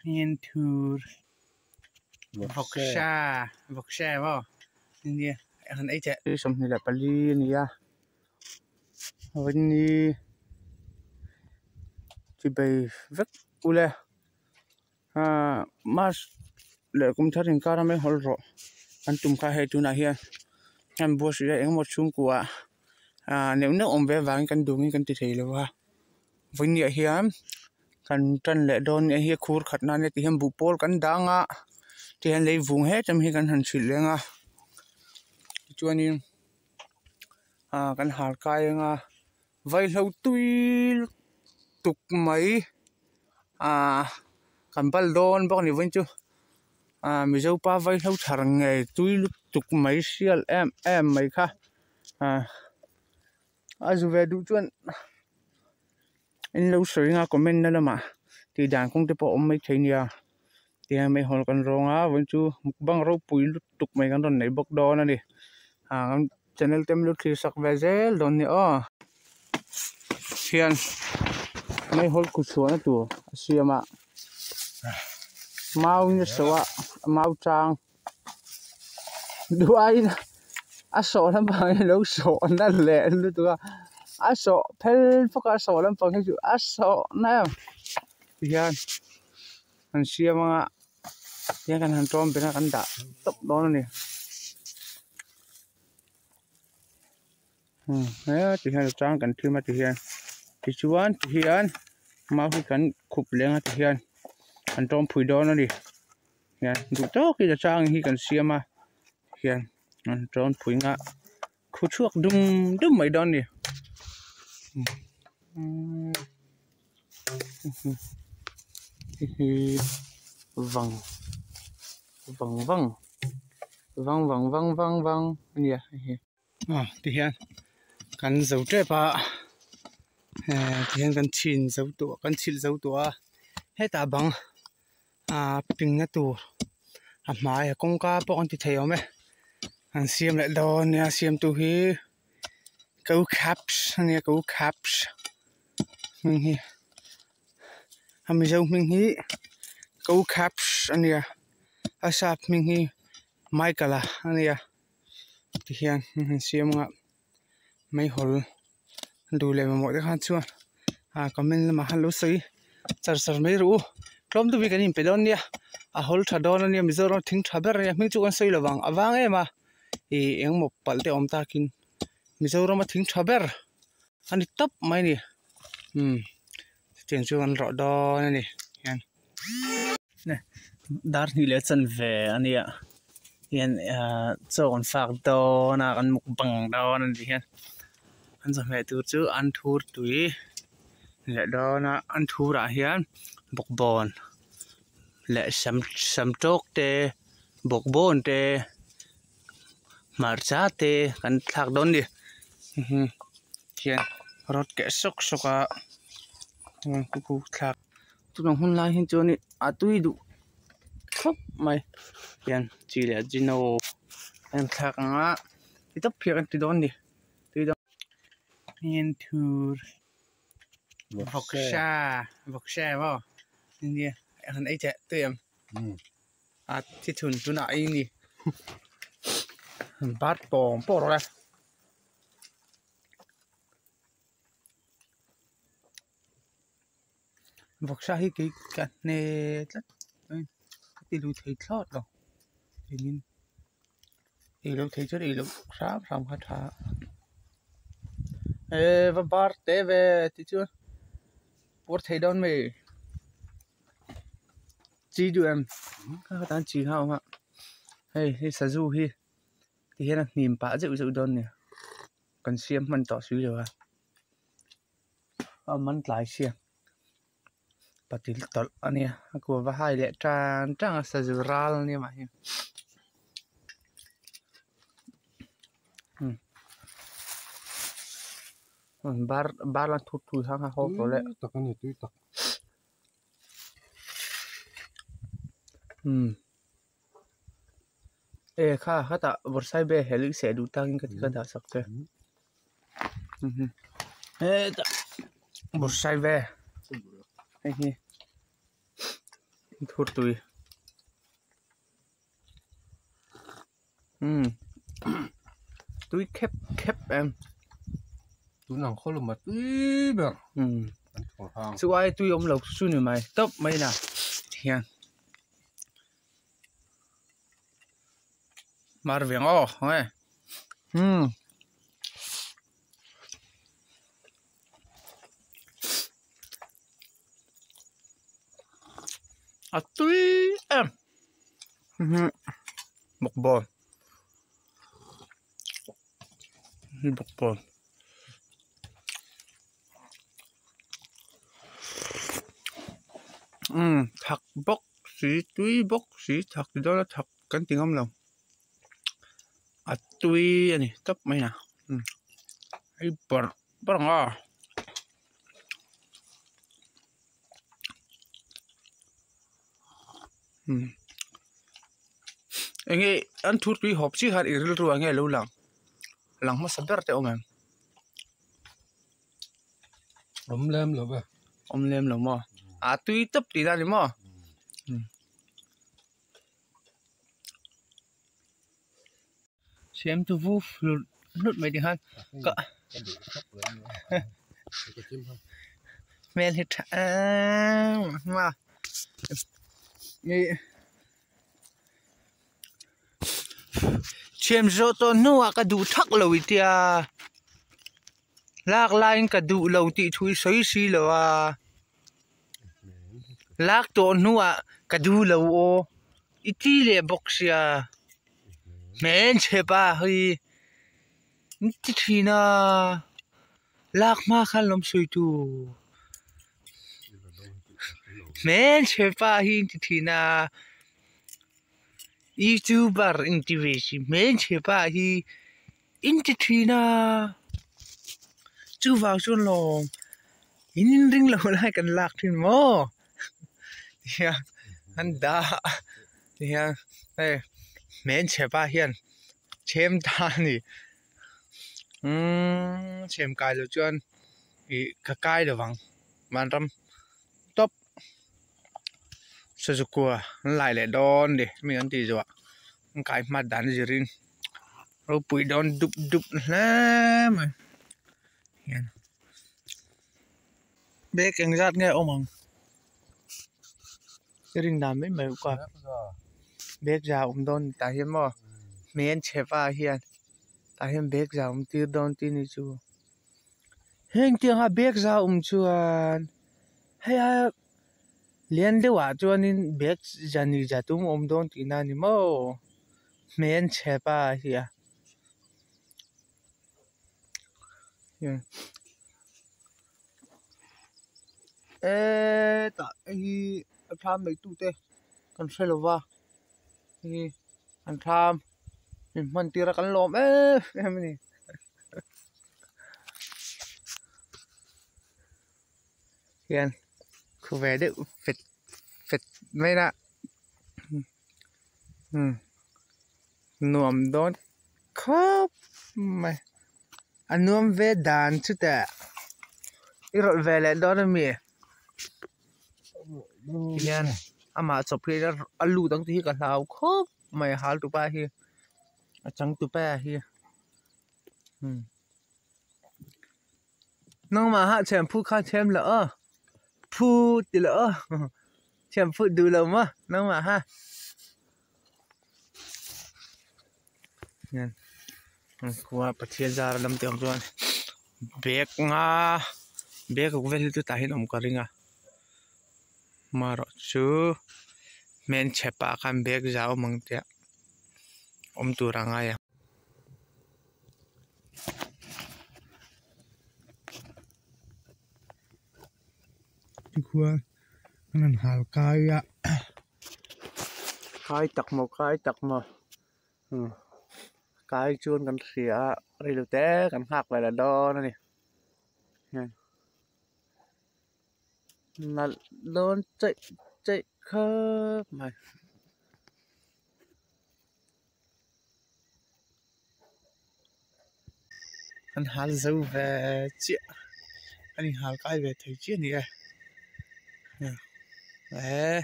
Yên thur vok sha vào India anh ấy chạy đi xong thì là Bali nia vẫn đi chỉ bay vất ule mas lệ cũng thấy hình cara mấy hồi rồi anh tum khai hay tu na hiền anh bố sĩ em một chung của nếu nó ôm về vàng cần đúng cần thấy là wa vẫn nhẹ hiền cần chân lệ đòn nhẹ hiền khur khát nan thì hiền bù pol cần đang thì hiền lấy vùng hết em hiền cần hành xử lên cho nên cần hạt cay vay lâu tuy tục mấy cần bal đòn bao nhiêu vẫn chưa mình dâu pa vay lâu thằng ngày tuy tục mấy siêu em mấy khác dù về đủ chuyện anh lâu sưởi comment đó mà thì đàn không thể bỏ mấy thấy nha thì mấy hồi còn rong vẫn chưa băng rau bùi tục mấy con này bốc đo nữa đi channel tem lúc thì sắc về dễ đòn nữa hiền mấy hồi cút xuống tụ xia mà mau như sữa mau trang đuôi sọ lắm bằng lâu sọ nó lẹ luôn tụ sọ phèn phắc sọ lắm bằng cái chữ sọ nè hiền anh xia mà hiền kan han trom bên kan đã tốc đó này đấy thì hiền trang cần thêm mà thì chuan thì hiền mau thì cần khục lên thì hiền han trom phui đó nó đi hiền đủ tốt khi trang thì cần xia mà hiền han trom phui ngã khu chuộc đum mấy đó đi vâng nè thì hiền cần dấu trẻ ba thì hiền cần chín dấu tua cần chín dấu tua hết ta bằng pin ngã tua mai công ca bọn thì thấy không ấy anh xem lại đó nè xem tu hi câu caps nè câu caps mình hi mình dấu mình hi câu caps nè asap mình hi Michael nè thì hiền xem mấy hồi đủ lại mà mọi thứ khác chưa comment mà hello say sar mấy ru trong tôi vì cái gì phải đón nha hol thà đón nha bây giờ nó thính thà bер nha mình chụp con say là vàng em mà thì em một bal để ông ta kin bây giờ nó mà thính thà ber anh top mấy nè tiền chụp con rõ đo này nè dar ni lệ chân về anh ạ hiện cho con phạc đo na con mục bằng đo này thì hiện anh giờ mẹ từ chứ ăn thua tuổi lệ đó na ăn thua ra hiền bọc bòn lệ sắm trốc tê bọc bòn tê marcha tê kan thạc đón đi hiền rót kẻ sốc cú thạc tụi nó hôm nay hiện cho nên tui đủ khóc mày hiền chỉ là Gino em thạc thì tấp phiền thì đón đi Yên thur vok sha vào India anh ấy chạy tới em thì thun tu na ai nè bát bò rồi vok sha hi cái này thì lưu thấy thót đâu thì mình thì lưu thấy chứ đi lưu sáng khát thà và bar té về thì chưa bớt thấy đón mày chỉ được em các bạn chỉ không ạ hay sử dụng hi thì hiện là niềm bá dịu đón nè cần xem mình tỏ suy rồi mình lại xem bắt đầu tỏ anh nè của và hai lệ trang sử dụng ra nè mà bar là thụt sang hàng hộp rồi đấy tắc anh ấy tắc khá ta vật sai bè helix sẽ đủ tăng cái đã sắc thế vật sai bè thốt tùy tùy khép em tụi nàng khó làm mà tùy bèo chú ai tùy ông lộc su nữa mày tấp mấy nè hiền mar viếng ô nghe à tùy em bọc bò bọc bò thạc bốc xí tùy bốc xí thạc đó là thạc cắn tiếng âm lòng à tùy này tấp mấy nè ai bật bật à anh ấy ăn thút tùy hộp xí hạt ít rồi anh ấy lâu lắm lắm mà sắp bật tới ông em ấm lem rồi bè ông lem lắm mà à tùy tấp tí ra đi mà xem tu vu lút mấy tiếng hát cỡ men hết mà xem rồi tôi nuôi cái đủ thắc lâu tia lạc lại cái đủ lâu thì thui sấy xí lâu à lạc tôi nuôi cái đủ lâu ô ít lệ bốc xia men chế ba hơi ít thì na lạc mà khăn lắm suy tu men chế ba hơi thì na YouTuber intivation men chế ba hơi ít thì na chú vào chuồn lồng in ring lâu lại cần lạc thì mò yeah anh đã yeah đây men chế ba hiền chém ta nè chém cài rồi chuan cái cài được vắng mà trăm top Suzuki lại lại đòn đi mình ăn tí rồi cái mặt đàn gì riêng rồi bụi đòn đục đục lắm mà bé cảnh giác nghe ông mằng cái riêng đàn mấy mấy quả bé già ông đòn tại hiếm mà men chế ba hiền tại hiếm bé già ông tiêu đòn tin đi chú heng tiếng ha bé già ông chuan hay à liên điều à chuan in bé già ni già tung ông đòn tin anh mà men chế ba hiền ê tại hi tham mấy tụ tê con xe lova hi anh tham mình tira kan lom em ni hiền khu về đấy phết phết mấy nè nuông đón khóc mày anh nuông về đàn chút à ít rồi về lại đó là mì hiền mà chụp cái đó alu đằng thì cả thao khóc mày hal tụ ba hi chẳng tụ ba hi nó mà hạ chém phu khăn chém lỡ phu thì lỡ chém phu đủ lắm mà nó mà ha nên qua bắt thiên gia làm tiếng chuan bẹc nga bẹc cũng về từ tại hiện ông cái ringa mà rồi chứ men chepa kan bẹc giáo mong tiệt ông tu ra ngay à qua anh hal kai à kai tắc mà cái chuônกันเสียอะไรหรือแต่กันหักไปละดอนั่นนี่นั่นโดนใจครับมาอันหาเจ้าเวเจ้าอันนี้หาใกล้เวทีเจ้านี่เอ๊ะ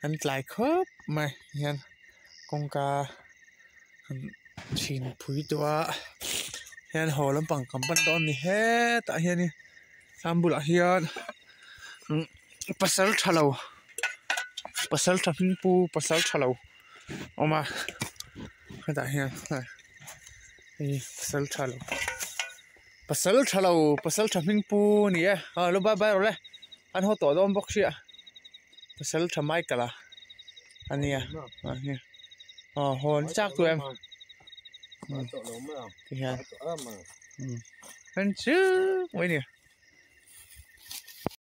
anh lại khớp mày hiền con cá chín phủi tua hiền hồ lắm bằng cầm bắn đòn đi hết tại hiền đi sam bula hiền pasal trafing pu pasal thalo oma tại hiền pasal trafing pu nè lúc ba ba rồi anh hỗ trợ đom bóc xịa pasal thamai cả là anh nè hồn chắc tụi em thì hiền anh chứ mấy nè